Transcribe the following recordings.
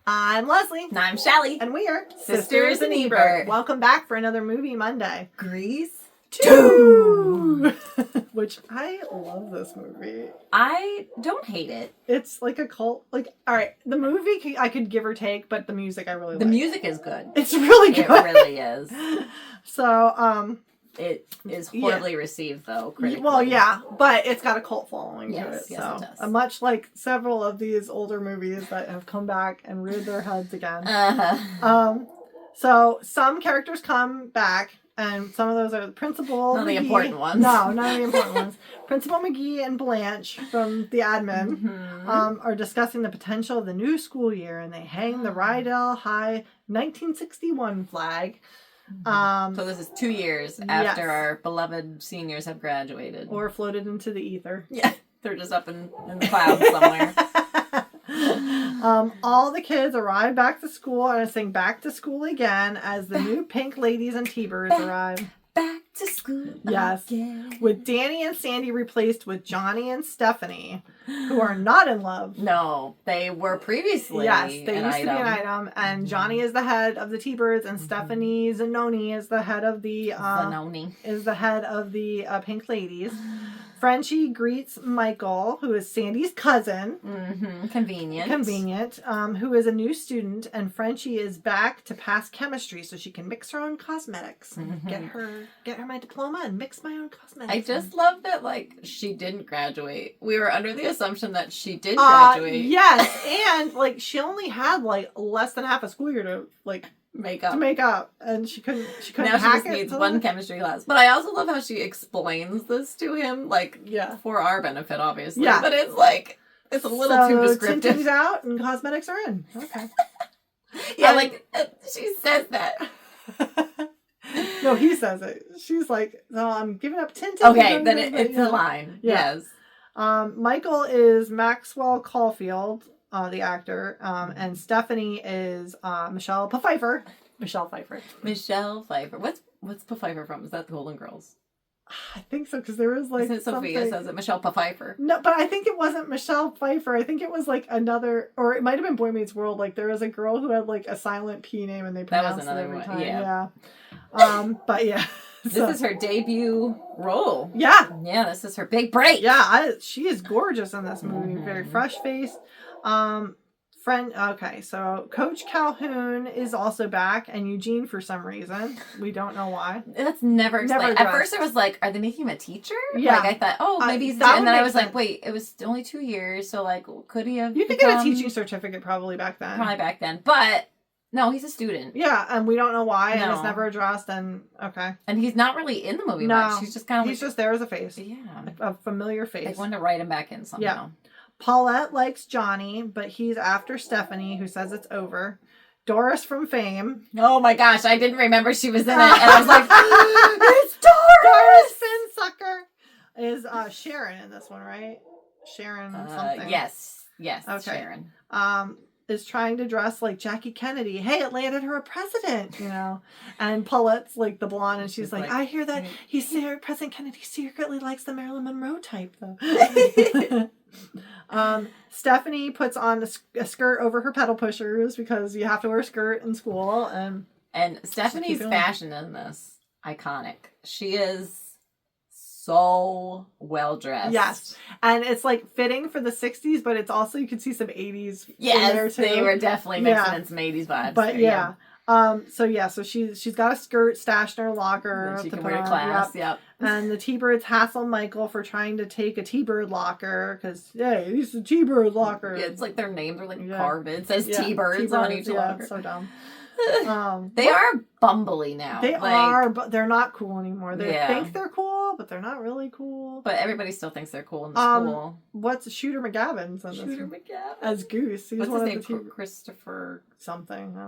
I'm Leslie. And I'm Shelly. And we are Sisters in Ebert. Welcome back for another Movie Monday. Grease 2! Which, I love this movie. I don't hate it. It's like a cult. Alright, the movie I could give or take, but the music I really like. The music is good. It's really good. It really is. So, it is horribly received, though, critically. Well, yeah, but it's got a cult following to it. Yes, So, it does. Much like several of these older movies that have come back and reared their heads again. So some characters come back, and some of those are the Principal. Not McGee. the important ones. No, none of the important ones. Principal McGee and Blanche from the admin are discussing the potential of the new school year, and they hang the Rydell High 1961 flag. So this is 2 years after our beloved seniors have graduated. Or floated into the ether. Yeah, they're just up in the clouds somewhere. All the kids arrive back to school and sing Back to School Again as the new Pink Ladies and T-Birds arrive. Back to school again. With Danny and Sandy replaced with Johnny and Stephanie, who are not in love. No, they were previously Yes, they used to be an item. And Johnny is the head of the T-Birds, and Stephanie Zanoni is the head of the Pink Ladies. Frenchie greets Michael, who is Sandy's cousin. Convenient. Who is a new student, and Frenchie is back to pass chemistry so she can mix her own cosmetics and get her my diploma and mix my own cosmetics. I just love that, she didn't graduate. We were under the assumption that she did graduate. Yes, and she only had less than half a school year to make up, and she couldn't now hack she just it needs one chemistry class. But I also love how she explains this to him, for our benefit, obviously. Yeah. But it's a little too descriptive. Tinting's out and cosmetics are in. Okay. Yeah, she says that. No, he says it. She's like, "No, I'm giving up tinting." Okay, then it's a line. Yeah. Yes. Michael is Maxwell Caulfield, the actor, and Stephanie is Michelle Pfeiffer. Michelle Pfeiffer. What's Pfeiffer from? Is that the Golden Girls? I think so, because there was Isn't it Sophia says it? Michelle Pfeiffer. No, but I think it wasn't Michelle Pfeiffer. I think it was another, or it might have been Boy Meets World. There was a girl who had a silent P name, and they pronounced it every time. Yeah. But yeah. This is her debut role. Yeah. Yeah, this is her big break. Yeah, she is gorgeous in this movie. Very fresh faced. So Coach Calhoun is also back, and Eugene for some reason. We don't know why. That's never explained. At first I was like, are they making him a teacher? Yeah. I thought, maybe he's a teacher. And then I was like, wait, it was only 2 years, so could he have You could get a teaching certificate probably back then. Probably back then. But no, he's a student. Yeah, and we don't know why, and it's never addressed, and okay. And he's not really in the movie much. He's just kind of he's just there as a face. Yeah. A familiar face. They wanted to write him back in somehow. Yeah. Paulette likes Johnny, but he's after Stephanie, who says it's over. Doris from Fame. Oh my gosh, I didn't remember she was in it, and I was like, it's Doris! Doris Finn Sucker is Sharon in this one, right? Sharon something. Yes, okay. Sharon. Is trying to dress like Jackie Kennedy. Hey, it landed her a president, And Paulette's the blonde, and she's like, I hear that President Kennedy secretly likes the Marilyn Monroe type, though. Stephanie puts on a skirt over her pedal pushers because you have to wear a skirt in school, and Stephanie's fashion in this iconic. She is so well dressed. Yes, and it's fitting for the 60s, but it's also you can see some 80s. Yes, in there too. They were definitely mixing in some 80s vibes. But so she's got a skirt stashed in her locker. She can wear to class. Yep. And the T-Birds hassle Michael for trying to take a T-Bird locker because it's a T-Bird locker. Yeah, it's their names are carved. It says T-Birds on each locker. So dumb. They are bumbly now. They are, but they're not cool anymore. They think they're cool, but they're not really cool. But everybody still thinks they're cool in the school. What's Shooter McGavin's in Shooter McGavin as Goose? He's What's his name? Christopher something.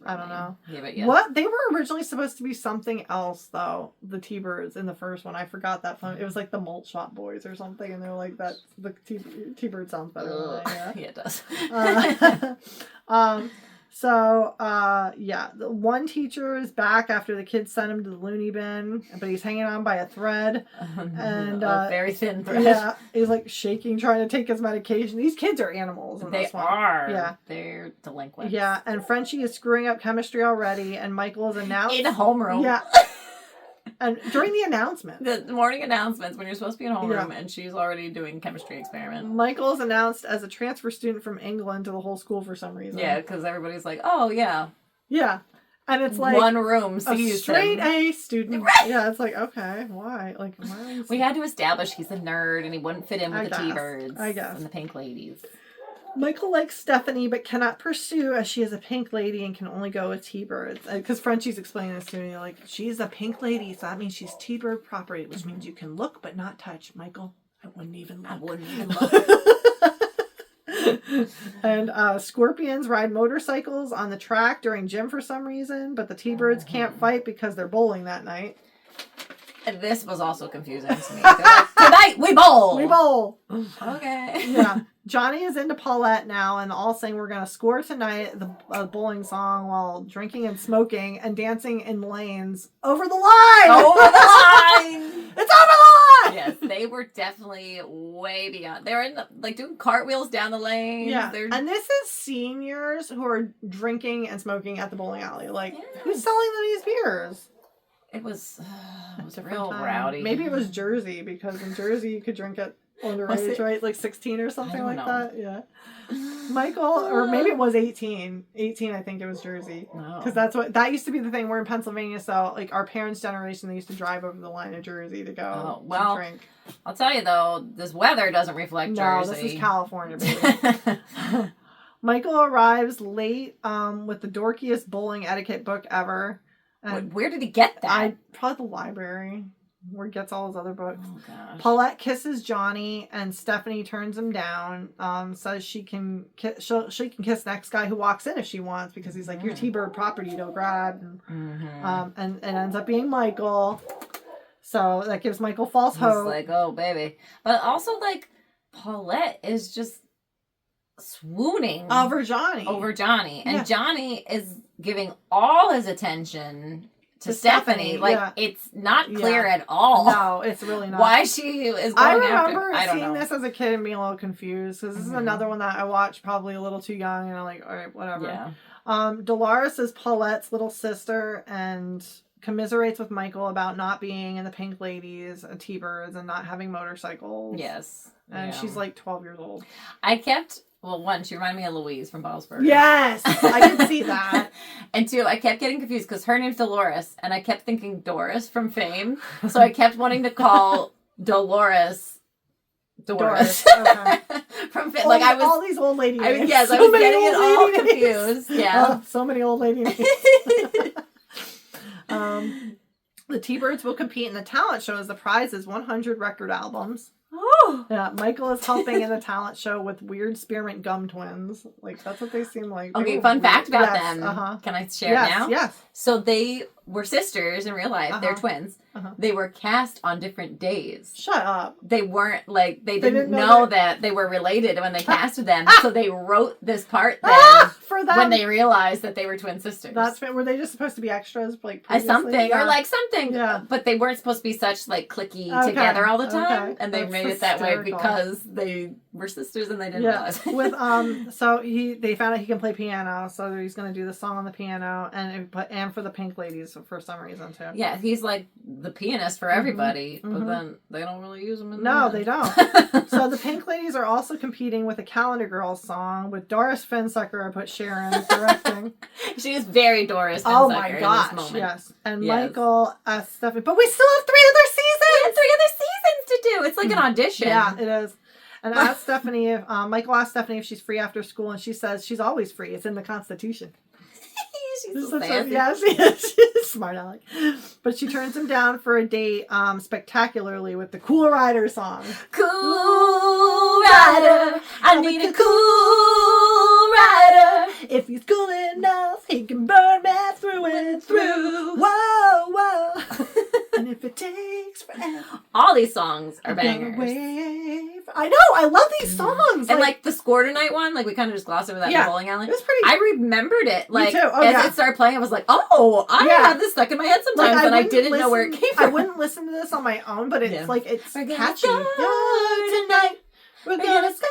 I don't know. Yeah, but yeah. What they were originally supposed to be something else though. The T-Birds in the first one. I forgot that one. It was the Malt Shop Boys or something, and they're like that. The T-Bird sounds better. Yeah, it does. So, the one teacher is back after the kids sent him to the loony bin, but he's hanging on by a thread. And a very thin thread. Yeah, he's like shaking, trying to take his medication. These kids are animals. They are. Yeah. They're delinquents. Yeah, and Frenchie is screwing up chemistry already, and Michael is announced. In homeroom. Yeah. And during the announcement. The morning announcements when you're supposed to be in homeroom and she's already doing chemistry experiment. Michael is announced as a transfer student from England to the whole school for some reason. Yeah, because everybody's like, oh, yeah. Yeah. And it's like one room sees a straight him. A student. Yeah, it's like, okay, why? Like, why? We had to establish he's a nerd and he wouldn't fit in with the T-Birds. I guess. And the pink ladies. Michael likes Stephanie, but cannot pursue as she is a pink lady and can only go with T-Birds. Because Frenchie's explaining this to me, like, she's a pink lady, so that means she's T-Bird property, which means you can look but not touch. Michael, I wouldn't even look. And scorpions ride motorcycles on the track during gym for some reason, but the T-Birds can't fight because they're bowling that night. And this was also confusing to me. Like, tonight we bowl! We bowl! Okay. Yeah. Johnny is into Paulette now, and all saying we're going to score tonight, the bowling song, while drinking and smoking and dancing in lanes over the line! Over the line! It's over the line! Yes, they were definitely way beyond. They were doing cartwheels down the lane. Yeah, and this is seniors who are drinking and smoking at the bowling alley. Like, who's selling them these beers? It was real rowdy. Maybe it was Jersey, because in Jersey you could drink at underage, right? Like 16 or something like that. Yeah. Michael, or maybe it was 18. 18, I think it was Jersey. Because that used to be the thing. We're in Pennsylvania, so like our parents' generation, they used to drive over the line of Jersey to go to drink. I'll tell you though, this weather doesn't reflect Jersey. No, this is California, baby. Michael arrives late with the dorkiest bowling etiquette book ever. Where did he get that? Probably the library, where he gets all his other books. Oh, gosh. Paulette kisses Johnny, and Stephanie turns him down. Says she can kiss the next guy who walks in if she wants, because he's like, you're T-Bird property, don't grab. And ends up being Michael. So that gives Michael false hope. He's like, oh baby, but also like Paulette is just swooning over Johnny, and Johnny is giving all his attention to Stephanie. Like, it's not clear at all. No, it's really not. Why she is going after. I remember seeing this as a kid and being a little confused, because this is another one that I watched probably a little too young, and I'm like, all right, whatever. Yeah. Dolores is Paulette's little sister and commiserates with Michael about not being in the Pink Ladies, T-Birds, and not having motorcycles. Yes. And she's like 12 years old. One, she reminded me of Louise from Bob's Burgers. Yes! I can see that. And two, I kept getting confused because her name's Dolores, and I kept thinking Doris from Fame. So I kept wanting to call Dolores. Okay. From Fame. Like, all these old lady names. I was getting it all confused. Yeah. Oh, so many old lady names. The T-Birds will compete in the talent show as the prize is 100 record albums. Oh! Yeah, Michael is helping in the talent show with weird spearmint gum twins. Like, that's what they seem like. Okay, fun fact about them. Can I share it now? Yes. So they were sisters in real life. They're twins. They were cast on different days. Shut up. They weren't, like, they didn't know that they were related when they casted them. So they wrote this part then for them. When they realized that they were twin sisters. Were they just supposed to be extras? Like, something. Yeah. Or like something. Yeah. But they weren't supposed to be such, like, cliquey together all the time. Okay. And they made it that way because they were sisters and they didn't realize. So they found out he can play piano, so he's going to do the song on the piano, and for the Pink Ladies for some reason too. Yeah, he's like the pianist for everybody, but then they don't really use him in they don't. So the Pink Ladies are also competing with a Calendar Girls song with Doris Finsucker. I put Sharon directing. She is very Doris Finsucker. Oh my gosh, in this moment. Yes. And Michael asked Stephanie, but we still have 3 other seasons. We have 3 other seasons to do. It's like an audition. Yeah, it is. And asked Stephanie if Michael asked Stephanie if she's free after school, and she says she's always free. It's in the Constitution. She's so fancy. She is. She's smart aleck. But she turns him down for a date spectacularly with the Cool Rider song. Cool Rider, I need a cool rider. If he's cool enough, he can burn me through and through. Whoa, whoa. And if it it takes forever. All these songs are I'm gonna bangers. wave. I know. I love these songs. And like the Score Tonight one, like we kind of just glossed over that in the bowling alley. It was pretty. I remembered it. Like Me too. Oh, as it started playing, I was like, oh, I had this stuck in my head sometimes, and I didn't know where it came from. I wouldn't listen to this on my own, but it's like it's catchy. Tonight. We're gonna score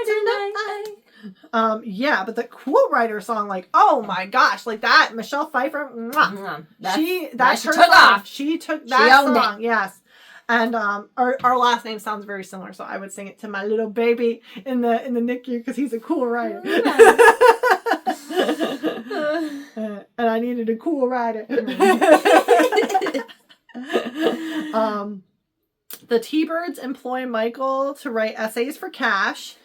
tonight. But the Cool Rider song, like, oh my gosh, like that Michelle Pfeiffer, that's her took song. off. She took that song, it. yes. And our last name sounds very similar, so I would sing it to my little baby in the NICU because he's a cool rider. And I needed a cool rider. The T-Birds employ Michael to write essays for cash.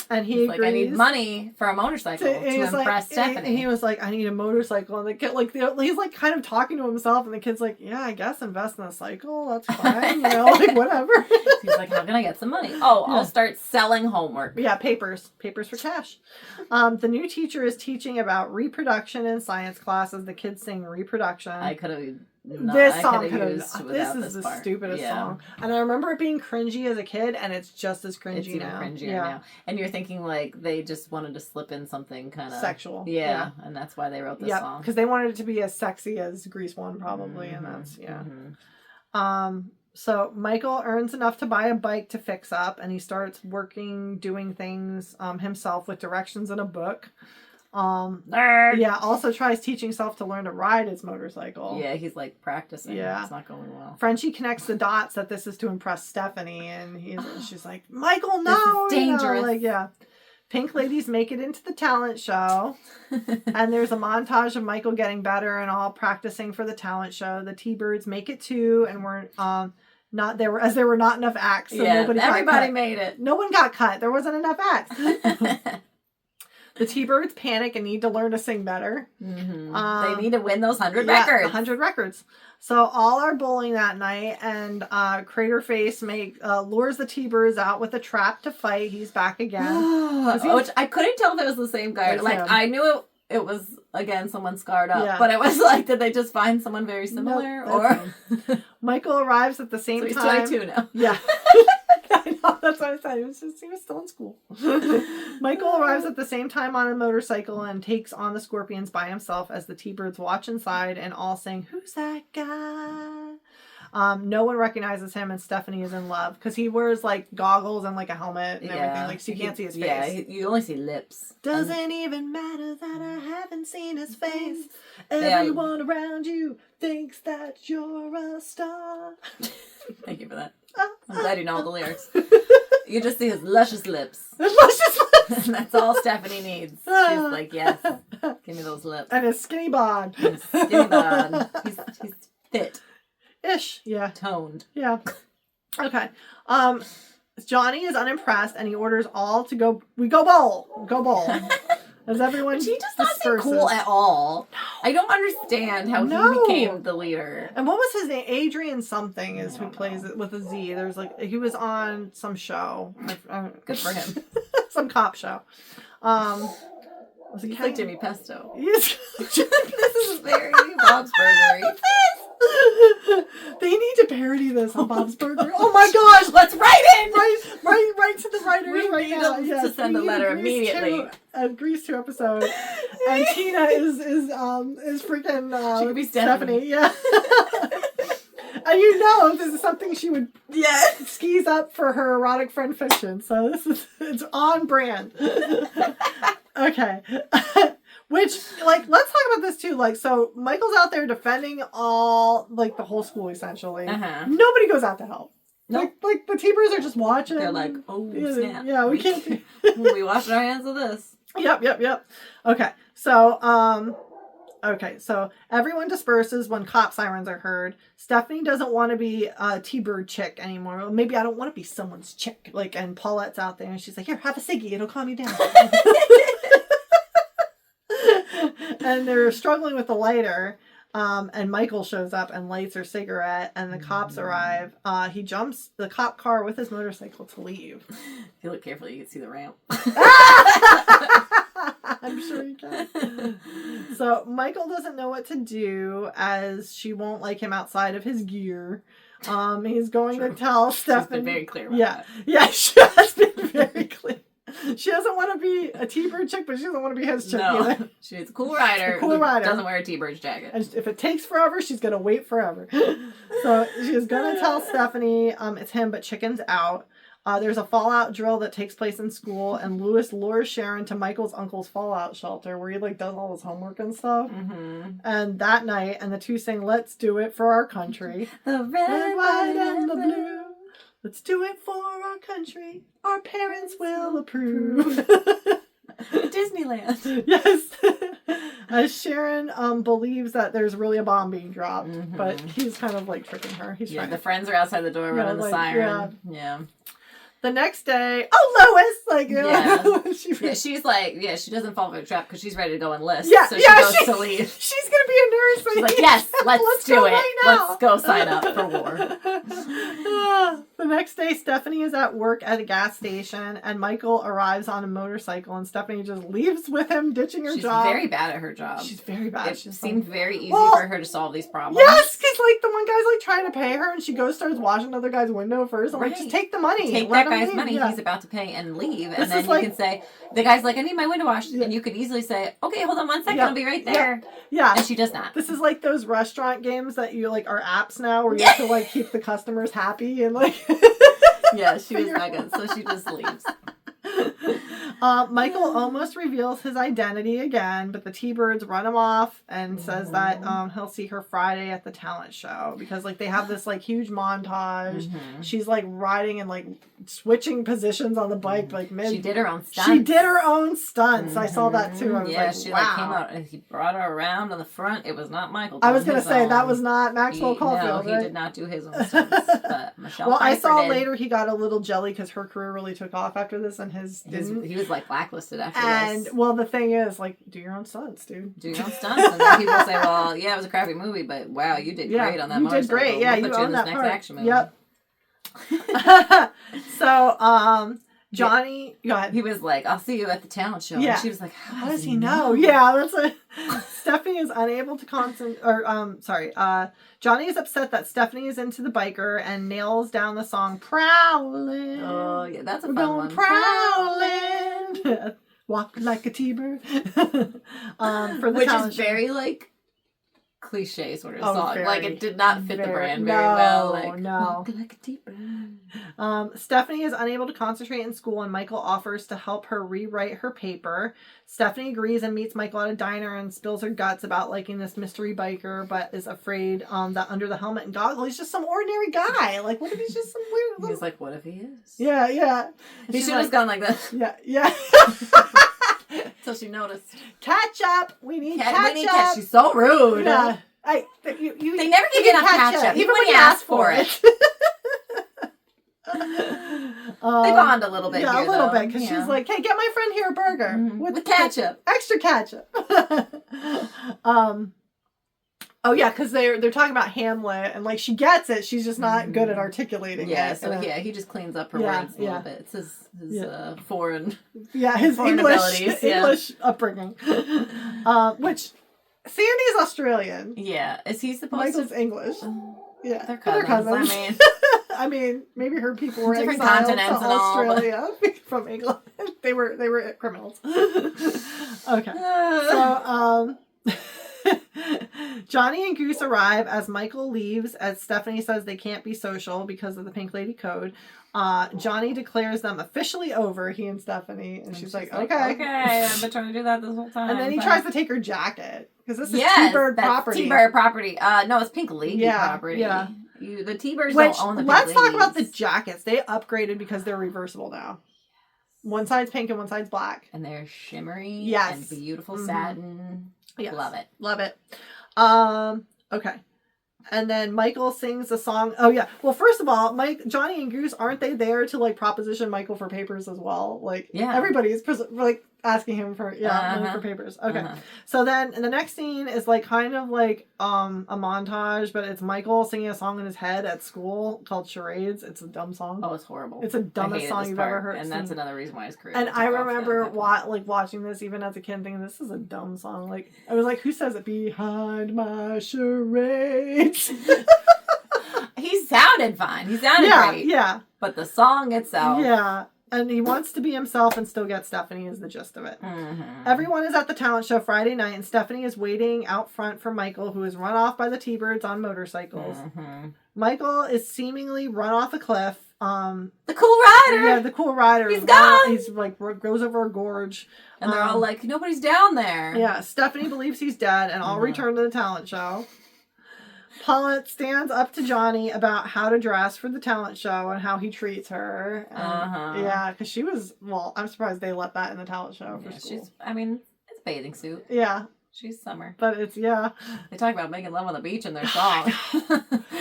And he's agrees. Like, I need money for a motorcycle to impress Stephanie. And he was like, I need a motorcycle. And the kid, like, he's like kind of talking to himself. And the kid's like, yeah, I guess invest in a cycle. That's fine. You know, like whatever. He's like, how can I get some money? Oh, I'll start selling homework. Yeah, papers for cash. The new teacher is teaching about reproduction in science classes. The kids sing reproduction. I could have. This is the stupidest song. And I remember it being cringy as a kid, and it's just as cringy it's even now. Cringier now. And you're thinking like they just wanted to slip in something kind of sexual. Yeah, and that's why they wrote this song. Because they wanted it to be as sexy as Grease 1 probably, and that's So Michael earns enough to buy a bike to fix up, and he starts doing things himself with directions in a book. Also tries teaching self to learn to ride his motorcycle. Yeah, he's like practicing. Yeah. It's not going well. Frenchie connects the dots that this is to impress Stephanie, and she's like, Michael, no! This is dangerous. Pink ladies make it into the talent show, and there's a montage of Michael getting better and all practicing for the talent show. The T-Birds make it too, and we're not there as there were not enough acts, so everybody made it. No one got cut. There wasn't enough acts. The T-Birds panic and need to learn to sing better. They need to win those 100 records. 100 records. So all are bowling that night, and Craterface lures the T-Birds out with a trap to fight. He's back again. Which I couldn't tell if it was the same guy. Like I knew it was again someone scarred up, but it was like, did they just find someone very similar? Michael arrives at the same time. He's 22 now. Yeah. I know, that's what I said. He was still in school. Michael arrives at the same time on a motorcycle and takes on the Scorpions by himself as the T-Birds watch inside and all sing, "Who's that guy?" No one recognizes him, and Stephanie is in love because he wears like goggles and like a helmet and everything, like so you can't see his face. Yeah, you only see lips. Doesn't even matter that I haven't seen his face. Everyone around you thinks that you're a star. Thank you for that. I'm glad you know all the lyrics. You just see his luscious lips. And that's all Stephanie needs. She's like, yes, give me those lips. And his skinny bod. He's fit. Ish, yeah. Toned. Yeah. Okay. Johnny is unimpressed and he orders all to go bowl. Go bowl. As everyone he does not seem cool at all. No. I don't understand how he became the leader. And what was his name? Adrian something is who plays it with a Z. There's like he was on some show. Good for him. Some cop show. He's like Jimmy Pesto. Yes. This is very Bob's Burger. They need to parody this on Bob's Burger. Oh my gosh, let's write it! Right to the writers right now. To send the letter immediately. Grease 2 episode. And Tina is freaking she could be Stephanie. Yeah. And you know this is something she would skis up for her erotic friend fiction. So it's on brand. Okay. Which, like, let's talk about this too. Like, so Michael's out there defending all, like, the whole school essentially. Nobody goes out to help. Nope. Like the T-Birds are just watching. They're like, oh, snap. Yeah, we can't. We wash our hands of this. Yep. Okay. So, so everyone disperses when cop sirens are heard. Stephanie doesn't want to be a T-Bird chick anymore. Well, maybe I don't want to be someone's chick. Like, and Paulette's out there and she's like, here, have a ciggy. It'll calm you down. And they're struggling with the lighter. And Michael shows up and lights her cigarette, and the cops arrive. He jumps the cop car with his motorcycle to leave. If you look carefully, you can see the ramp. I'm sure he can. So Michael doesn't know what to do as she won't like him outside of his gear. He's going to tell Stephanie. She's been very clear about that. Yeah, she has been very clear. She doesn't want to be a T-Bird chick, but she doesn't want to be his chick either. She's a cool rider. Doesn't wear a T-Bird jacket. And if it takes forever, she's going to wait forever. So she's going to tell Stephanie it's him, but chicken's out. There's a fallout drill that takes place in school, and Lewis lures Sharon to Michael's uncle's fallout shelter where he like does all his homework and stuff. Mm-hmm. And that night, and the two sing "Let's Do It for Our Country." The red, white, and the blue. Let's do it for our country. Our parents will approve. Disneyland. Yes. As Sharon believes that there's really a bomb being dropped, but he's kind of like tricking her. He's trying the friends are outside the door running the siren. Yeah. The next day, Lois, like, you know, she's like, she doesn't fall for the trap because she's ready to go enlist. Yeah, so she goes to leave. She's going to be a nurse. She's like, yes, let's do it. Right now. Let's go sign up for war. The next day, Stephanie is at work at a gas station, and Michael arrives on a motorcycle, and Stephanie just leaves with him, ditching her job. She's very bad at her job. She's very bad. It seemed very easy for her to solve these problems. Yes, because, like, the one guy's, like, trying to pay her, and she starts washing another guy's window first. I'm like, just take the money. Take that guy's money he's about to pay and leave. And then you can say, the guy's like, I need my window washed. And you could easily say, okay, hold on 1 second. I'll be right there. Yeah. And she does not. This is like those restaurant games that you, like, are apps now where you have to, like, keep the customers happy and, like... Yeah, she was not good. So she just leaves. Michael almost reveals his identity again, but the T-Birds run him off and says that he'll see her Friday at the talent show because like they have this like huge montage. She's like riding and like switching positions on the bike like mid. She did her own stunts. She did her own stunts. I saw that too. I was like, she wow. like came out and he brought her around on the front. It was not Michael. I was gonna say that was not Maxwell Caulfield. No, he did not do his own stunts. But Michelle. Well, Pfeiffer I saw did. Later he got a little jelly because her career really took off after this and his didn't. He was like blacklisted after this. And well, the thing is, like, do your own stunts, dude. Do your own stunts, and then people say, "Well, yeah, it was a crappy movie, but wow, you did great on that motorcycle. You did great, yeah. We'll You owned that next part. Action movie." Yep. So, Johnny, go ahead. He was like, "I'll see you at the talent show." Yeah. And she was like, "How does he know?" Yeah, that's what. Stephanie is unable to concentrate. Or, Johnny is upset that Stephanie is into the biker and nails down the song "Prowling." Oh, yeah, that's a We're fun going one. Prowling. Walk like a T-bird. For the Which talent is show. very like cliche sort of song. Very, like it did not fit the brand very well. Like, no. Walk like a T-bird. Stephanie is unable to concentrate in school and Michael offers to help her rewrite her paper. Stephanie agrees and meets Michael at a diner and spills her guts about liking this mystery biker, but is afraid that under the helmet and goggles, he's just some ordinary guy. Like, what if he's just some weird little... He's like, what if he is? Yeah, yeah. He should have gone like this. Yeah, yeah. Until she noticed. Catch up. We need catch up. She's so rude. Yeah. They never give you enough catch-up, even when you ask for it. They bond a little bit. Yeah, here, a little though. bit, because she's like, "Hey, get my friend here a burger with ketchup, extra ketchup." Oh yeah, because they're talking about Hamlet, and like she gets it, she's just not good at articulating. Yeah, it. so he just cleans up her words a little bit. It's his foreign. Yeah, his foreign English abilities, English upbringing. Which Sandy's Australian. Yeah, is he supposed Michael's to? English. Yeah, they're cousins. I mean, maybe her people were different exiled continents to and Australia from England. They were criminals. Okay, so Johnny and Goose arrive as Michael leaves. As Stephanie says they can't be social because of the Pink Lady Code. Johnny declares them officially over. He and Stephanie, and she's like, "Okay, I've been trying to do that this whole time." And then he tries to take her jacket because this is T-Bird property. T-Bird property. No, it's Pink Lady property. Yeah. The T-Birds don't own the Pink Let's talk Ladies. about the jackets. They upgraded because they're reversible now. One side's pink and one side's black. And they're shimmery. Yes. And beautiful satin. Yes. Love it. Love it. Okay. And then Michael sings a song. Oh yeah. Well, first of all, Johnny and Goose, aren't they there to like proposition Michael for papers as well? Like everybody's like asking him for money for papers. Okay. So then the next scene is like kind of like a montage, but it's Michael singing a song in his head at school called Charades. It's a dumb song. Oh, it's horrible. It's the dumbest song you've ever heard. And that's another reason why his career. And I remember watching this even as a kid thinking this is a dumb song. Like I was like, who says it behind my charades? He sounded fine. He sounded great. Yeah. But the song itself. Yeah. And he wants to be himself and still get Stephanie is the gist of it. Everyone is at the talent show Friday night, and Stephanie is waiting out front for Michael, who is run off by the T-Birds on motorcycles. Michael is seemingly run off a cliff. The cool rider! Yeah, the cool rider. He's gone! He's like, goes over a gorge. And they're all like, nobody's down there. Yeah, Stephanie believes he's dead and all return to the talent show. Paulette stands up to Johnny about how to dress for the talent show and how he treats her. And, yeah, because she was, well, I'm surprised they let that in the talent show for school. It's a bathing suit. Yeah. She's summer. But it's, yeah. They talk about making love on the beach in their song.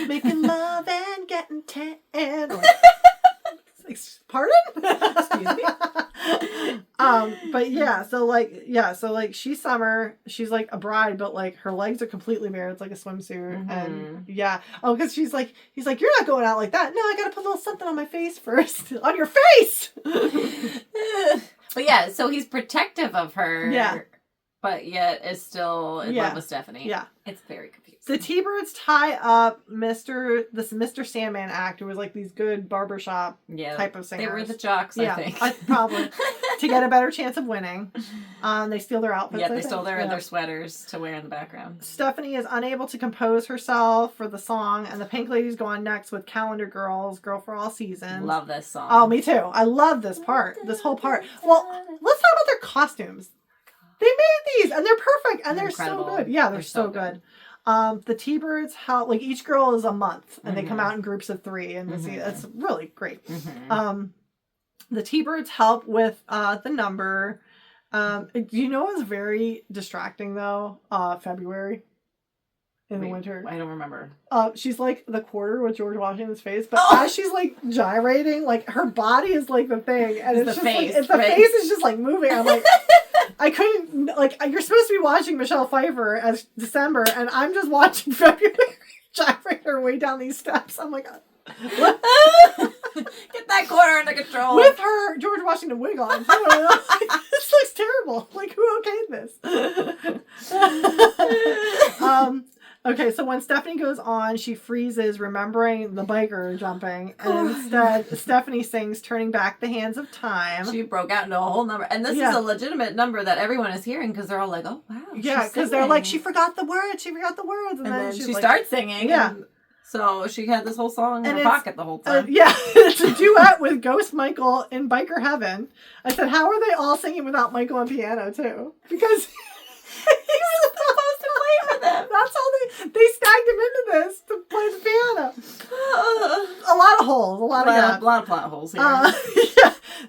Making love and getting tan. Pardon? Excuse me. But so she's summer, she's like a bride, but like her legs are completely bare. It's like a swimsuit. And because he's like, you're not going out like that. No, I gotta put a little something on my face first. On your face. But yeah, so he's protective of her. Yeah. But yet is still in love with Stephanie. Yeah. It's very confusing. The T-Birds tie up Mr. Sandman act, who was like these good barbershop type of singers. They were the jocks, I think. Probably. To get a better chance of winning. They steal their outfits. Yeah, they stole their sweaters to wear in the background. Stephanie is unable to compose herself for the song, and the Pink Ladies go on next with Calendar Girls, Girl for All Seasons. Love this song. Oh, me too. I love this part. This whole part. Well, let's talk about their costumes. They made these, and they're perfect, and they're so good. Yeah, they're so good. The T-Birds help, like each girl is a month, and they come out in groups of 3, and it's really great. The T-Birds help with the number. Do you know what was very distracting though? February in the winter. I don't remember. She's like the quarter with George Washington's face, but as she's like gyrating, like her body is like the thing, and it's just face, like the face is just like moving. I'm like, I couldn't, like, you're supposed to be watching Michelle Pfeiffer as December, and I'm just watching February gyrate her way down these steps. I'm like, what? Get that quarter under control. With her George Washington wig on. This looks terrible. Like, who okayed this? Okay, so when Stephanie goes on, she freezes, remembering the biker jumping, and instead Stephanie sings "Turning Back the Hands of Time." She broke out into a whole number, and this is a legitimate number that everyone is hearing because they're all like, "Oh wow!" Yeah, because they're like, "She forgot the words. She forgot the words," and then she starts singing. Yeah. So she had this whole song in her pocket the whole time. It's a duet with Ghost Michael in Biker Heaven. I said, how are they all singing without Michael on piano too? Because he was supposed to play for them. That's how they snagged him into this to play the piano. A lot of holes. A lot of plot holes here.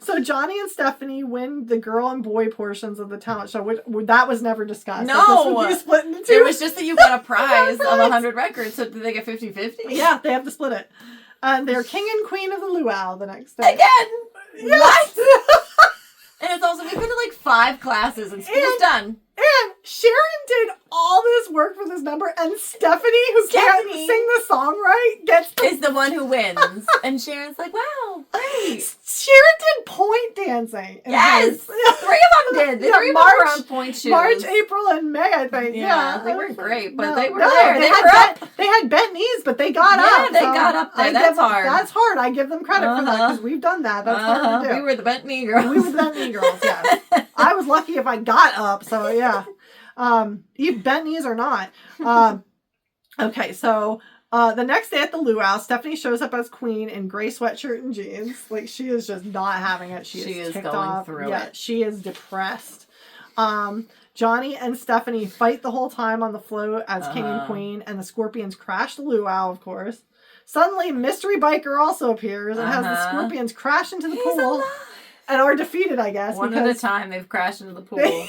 So Johnny and Stephanie win the girl and boy portions of the talent show, which that was never discussed. No! This split into 2. It was just that you got a prize of 100 records, so did they get 50-50? Yeah, they have to split it. And they're king and queen of the luau the next day. Again! Yes! What? And it's also, we've been to like 5 classes and school's done. And Sharon did all this work for this number, and Stephanie, who can't sing the song right, is the one who wins. And Sharon's like, wow, great. Sharon did point dancing. Yes! 3 of them did. The 3 of them were on point shoes. March, April, and May, I think. Yeah. They weren't great, but they were there. They were up. They had bent knees, but they got up. Yeah, they got up there. That's hard. That's hard. I give them credit for that, because we've done that. That's hard to do. We were the bent knee girls. We were the bent knee girls, yes. I was lucky if I got up, so yeah. You bent knees or not. Okay, so the next day at the luau, Stephanie shows up as queen in gray sweatshirt and jeans. Like, she is just not having it. She is ticked going off. through it. She is depressed. Johnny and Stephanie fight the whole time on the float as king and queen, and the Scorpions crash the luau, of course. Suddenly, Mystery Biker also appears and has the Scorpions crash into the pool alive. And are defeated, I guess. One at a time, they've crashed into the pool.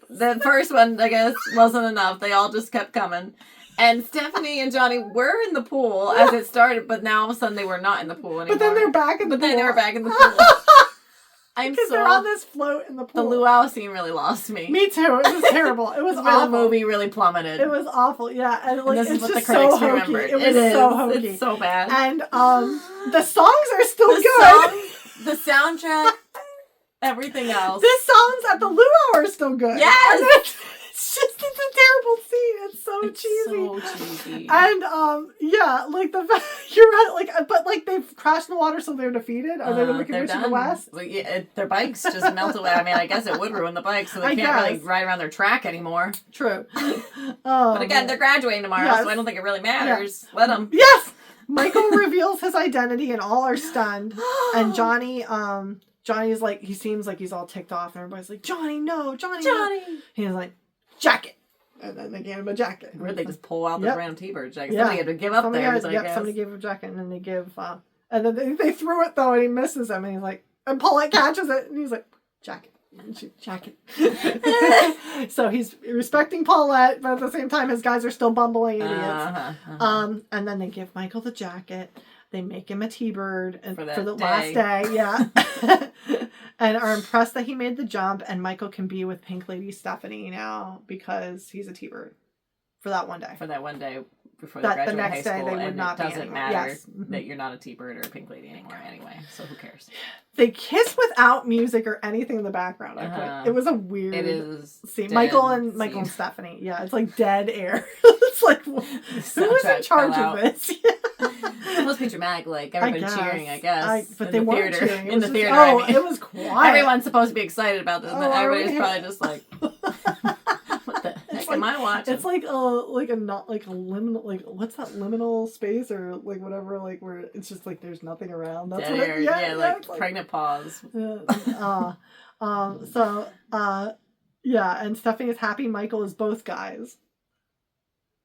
The first one, I guess, wasn't enough. They all just kept coming. And Stephanie and Johnny were in the pool as it started, but now all of a sudden they were not in the pool anymore. But then they're back in the pool. But then they were back in the pool. Because they're on this float in the pool. The luau scene really lost me. Me too. It was terrible. It was where awful. the movie really plummeted. It was awful. Yeah, and like and this it's is what just the critics so hokey. remembered. It was so hokey. It's so bad. And the songs are still good. The soundtrack, everything else. The songs at the luau are still good. Yes. It's a terrible scene. It's so cheesy. So cheesy. And yeah, like you're right. Like, but like they've crashed in the water, so they're defeated. Are they the Wicked Witch of the West? Well, yeah, their bikes just melt away. I mean, I guess it would ruin the bikes, so they can't really ride around their track anymore. True. But again, they're graduating tomorrow, so I don't think it really matters. Yeah. Let them. Yes. Michael reveals his identity, and all are stunned. And Johnny's like, he seems like he's all ticked off, and everybody's like, Johnny, no, Johnny. No. He's like, jacket. And then they gave him a jacket. Where'd they just pull out this random T-bird jacket? Yeah. Somebody had to give up theirs, I guess. Somebody gave him a jacket, and then they give, and then they threw it, though, and he misses him, and he's like, and Paulette catches it, and he's like, jacket. Jacket. So he's respecting Paulette, but at the same time, his guys are still bumbling idiots. And then they give Michael the jacket. They make him a T-bird for the last day. Yeah. And are impressed that he made the jump, and Michael can be with Pink Lady Stephanie now because he's a T-bird for that one day. For that one day before they graduate high school, they would not it doesn't matter Mm-hmm. that you're not a T-bird or a Pink Lady anymore anyway, so who cares? They kiss without music or anything in the background. It was a weird scene. Michael and Stephanie. Yeah, it's like dead air. It's like, who's in charge of this? It's supposed to be dramatic, like everybody cheering, I guess. But they weren't cheering. In the theater. Oh, I mean. It was quiet. Everyone's supposed to be excited about this, and then everybody's probably just like, what the heck am I watching? It's like a liminal, like, what's that, liminal space or like whatever, like where it's just like there's nothing around. That's dead what air. Yeah, like pregnant pause. Yeah, and Stephanie is happy Michael is both guys.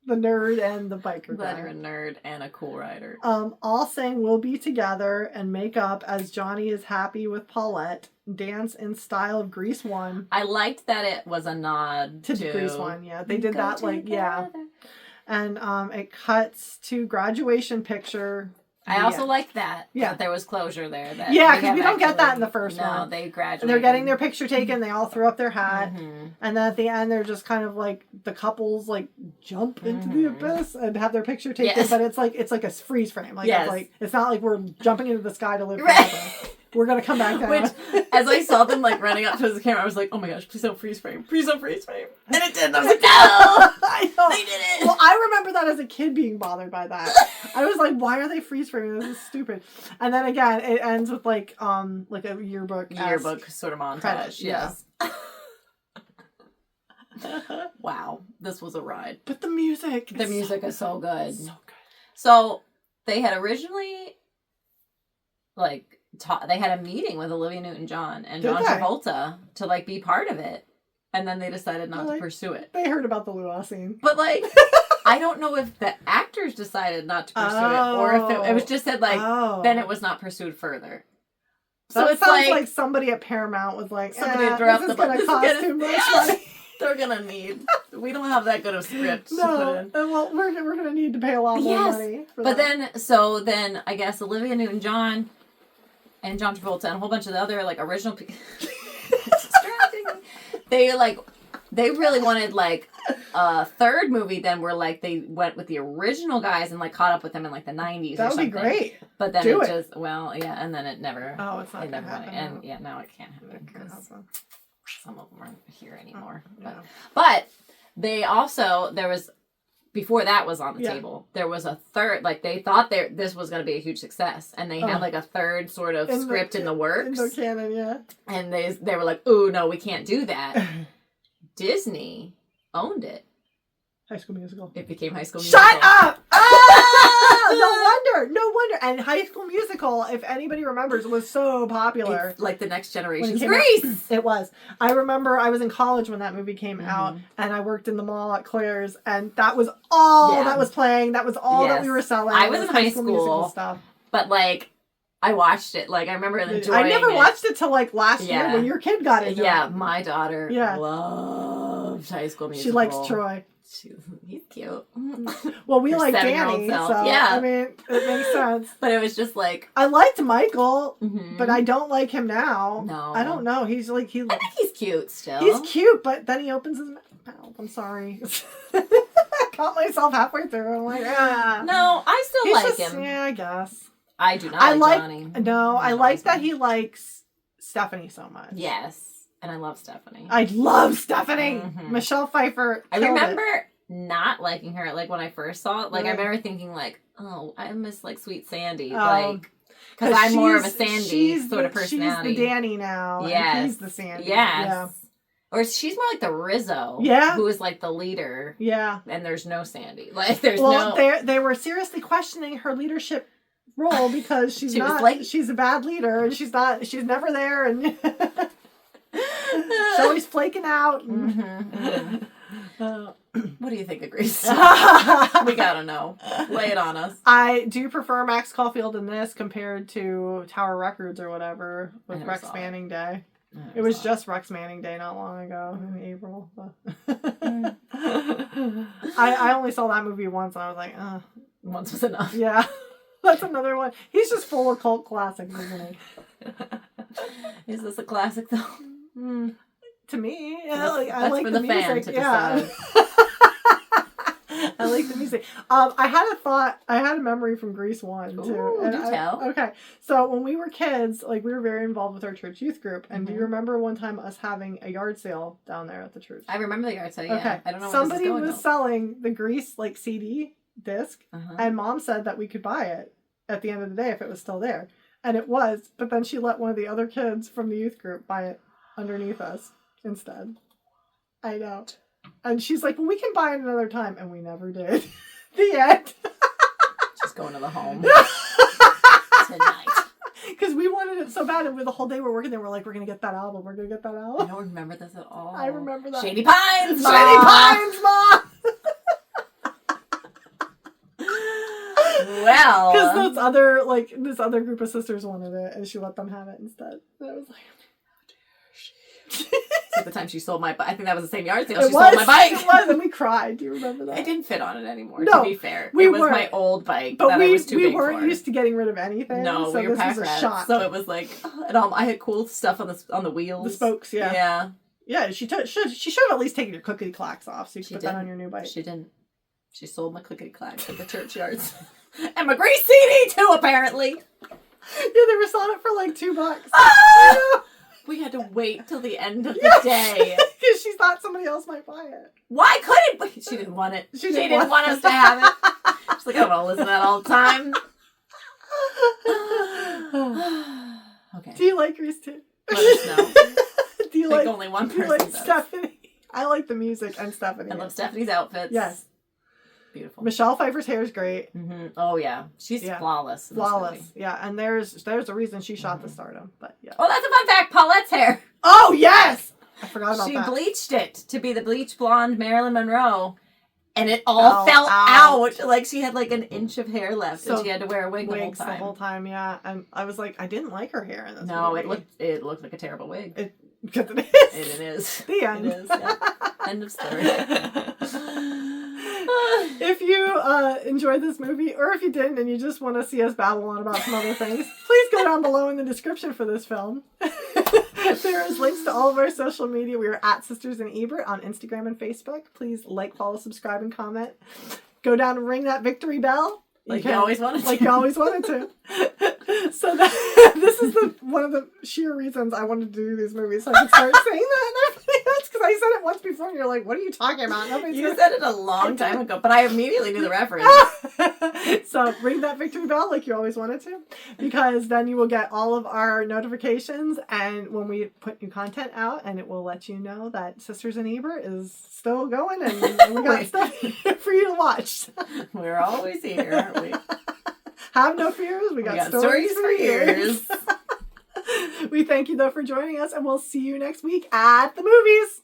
The nerd and the biker Glad guy. you're a nerd and a cool rider. All saying we'll be together and make up as Johnny is happy with Paulette. Dance in style of Grease 1. I liked that it was a nod to Grease 1, yeah. They did that together. And it cuts to graduation picture. I also liked that. Yeah. That there was closure there. Because we don't get that in the first one. No, they graduated. And they're getting their picture taken. They all threw up their hat. Mm-hmm. And then at the end, they're just kind of like, the couples like jump into the abyss and have their picture taken. Yes. But it's like a freeze frame. Like, it's not like we're jumping into the sky to live forever. We're going to come back down. Which, as I saw them like running up to the camera, I was like, oh my gosh, please don't freeze frame. Please don't freeze frame. And it did. And I was like, no! I know. They did it. Well, I remember that as a kid being bothered by that. I was like, why are they freeze framing? This is stupid. And then again, it ends with like a yearbook sort of montage. Credit, yes. Wow, this was a ride. But the music is so good. So good. So they had originally they had a meeting with Olivia Newton-John and John Travolta to like be part of it, and then they decided not to pursue it. They heard about the luau scene, but like I don't know if the actors decided not to pursue it or if it was just said like then it was not pursued further. So it sounds like somebody at Paramount was like, somebody threw up the going to cost too much money. They're gonna need. We don't have that good of script. No, well, we're gonna need to pay a lot more money. But then I guess Olivia Newton-John and John Travolta and a whole bunch of the other like original people. They really wanted like a third movie. Then where like they went with the original guys and like caught up with them in like the 90s. That would be great. But then and then it never. Oh, it's not gonna happen. And now it can't happen because some of them aren't here anymore. But they also before that was on the table, there was a third, like they thought this was going to be a huge success, and they had like a third sort of script in the works. In the canon, yeah. And they were like, "Ooh, no, we can't do that." Disney owned it. High School Musical. It became High School Musical. Shut up! No wonder. And High School Musical, if anybody remembers, was so popular. It's like the next generation's Grease. It was. I remember I was in college when that movie came out, and I worked in the mall at Claire's, and that was all that was playing. That was all that we were selling. I was in high school musical stuff. But like, I watched it. Like, I remember enjoying it. I never watched it till like last year when your kid got into it. Yeah, my daughter loved High School Musical. She likes Troy. He's cute. Well, we Her like 7-year-old Danny, self. so Yeah. I mean, it makes sense. But it was just like... I liked Michael, Mm-hmm. but I don't like him now. No. I don't know. He's like... I think he's cute still. He's cute, but then he opens his mouth. I'm sorry. I caught myself halfway through. I'm like, ah. No, I still He's like just, him. Yeah, I guess. I do not like Johnny. No, I like that he likes Stephanie so much. Yes. And I love Stephanie. I love Stephanie. Mm-hmm. Michelle Pfeiffer. I remember not liking her, like, when I first saw it. Like, Yeah. I remember thinking, like, oh, I miss, like, Sweet Sandy. Oh. Like, because I'm more of a Sandy sort of personality. She's the Danny now. Yes. And he's the Sandy. Yes. Yeah. Or she's more like the Rizzo. Yeah. Who is, like, the leader. Yeah. And there's no Sandy. Like, there's well, no... they were seriously questioning her leadership role because she's she's a bad leader and she's never there and she's always flaking out. And... Mm-hmm, mm-hmm. What do you think of Grease? We gotta know. Lay it on us. I do prefer Max Caulfield in this compared to Tower Records or whatever with Rex Manning Day. It was just Rex Manning Day not long ago in April. I only saw that movie once and I was like, once was enough. Yeah. That's another one. He's just full of cult classics, isn't he? Is this a classic though? To me, That's I like for the fan music. to Yeah. decide. I like the music. I had a memory from Grease 1 too. Ooh, do tell. Okay. So when we were kids, like we were very involved with our church youth group. And do you remember one time us having a yard sale down there at the church? I remember the yard sale, yeah. Okay. I don't know Somebody where this is going, was selling the Grease like CD disc Uh-huh. and Mom said that we could buy it at the end of the day if it was still there. And it was, but then she let one of the other kids from the youth group buy it underneath us instead. I know. And she's like, well, we can buy it another time. And we never did. The end. Just going to the home. Tonight. Because we wanted it so bad. And the whole day we're working there, we're like, we're going to get that album. We're going to get that I album. don't remember this at all. I remember that. Shady Pines, Ma! Shady Pines, Ma! Well. Because this other group of sisters wanted it. And she let them have it instead. And I was like, at the time she sold my bike. I think that was the same yard sale. It She sold my bike. It was, and we cried. Do you remember that? I didn't fit on it anymore, No, to be fair. we It was weren't. my old bike But that I was too big we weren't for. used to getting rid of anything. No, so we were this pack was a rats. shot. So it was like, and I had cool stuff on the wheels. The spokes, yeah. Yeah. Yeah, she should have at least taken your cookie clacks off so you could put that on your new bike. She didn't. She sold my clickety clacks at the churchyards. And my Grease CD too, apparently. Yeah, they were selling it for like $2. Ah! We had to wait till the end of the day. Because she thought somebody else might buy it. Why couldn't we? She didn't want it. She didn't want us to have it. She's like, I don't want to listen to that all the time. Okay. Do you like Grease too? Let us know. Do you I think like only one do you person like does. Stephanie? I like the music and Stephanie. I love Stephanie's outfits. Yes. Beautiful. Michelle Pfeiffer's hair is great. Mm-hmm. Oh yeah, she's flawless. In Flawless. This movie. Yeah, and there's a reason she shot the stardom. But yeah. Oh, that's a fun fact. Paulette's hair. Oh yes, I forgot about that. She bleached it to be the bleach blonde Marilyn Monroe, and it all fell out. Like she had like an inch of hair left, and she had to wear a wig the whole time. Yeah. And I was like, I didn't like her hair in this No, movie. it looked like a terrible wig. Because it is. It is. The end. It is. Yeah. End of story. If you enjoyed this movie, or if you didn't and you just want to see us babble on about some other things, please go down below in the description for this film. There is links to all of our social media. We are at Sisters in Ebert on Instagram and Facebook. Please like, follow, subscribe, and comment. Go down and ring that victory bell. Like you always wanted to. Like you always wanted to. So this is one of the sheer reasons I wanted to do these movies, so I could start saying that and everything else, because I said it once before and you're like, what are you talking about? You said it a long time ago, but I immediately knew the reference. So ring that victory bell like you always wanted to, because then you will get all of our notifications and when we put new content out, and it will let you know that Sisters in Ebert is still going and we got stuff for you to watch. We're always here, aren't we? Have no fears. We got stories for years. We thank you though for joining us, and we'll see you next week at the movies.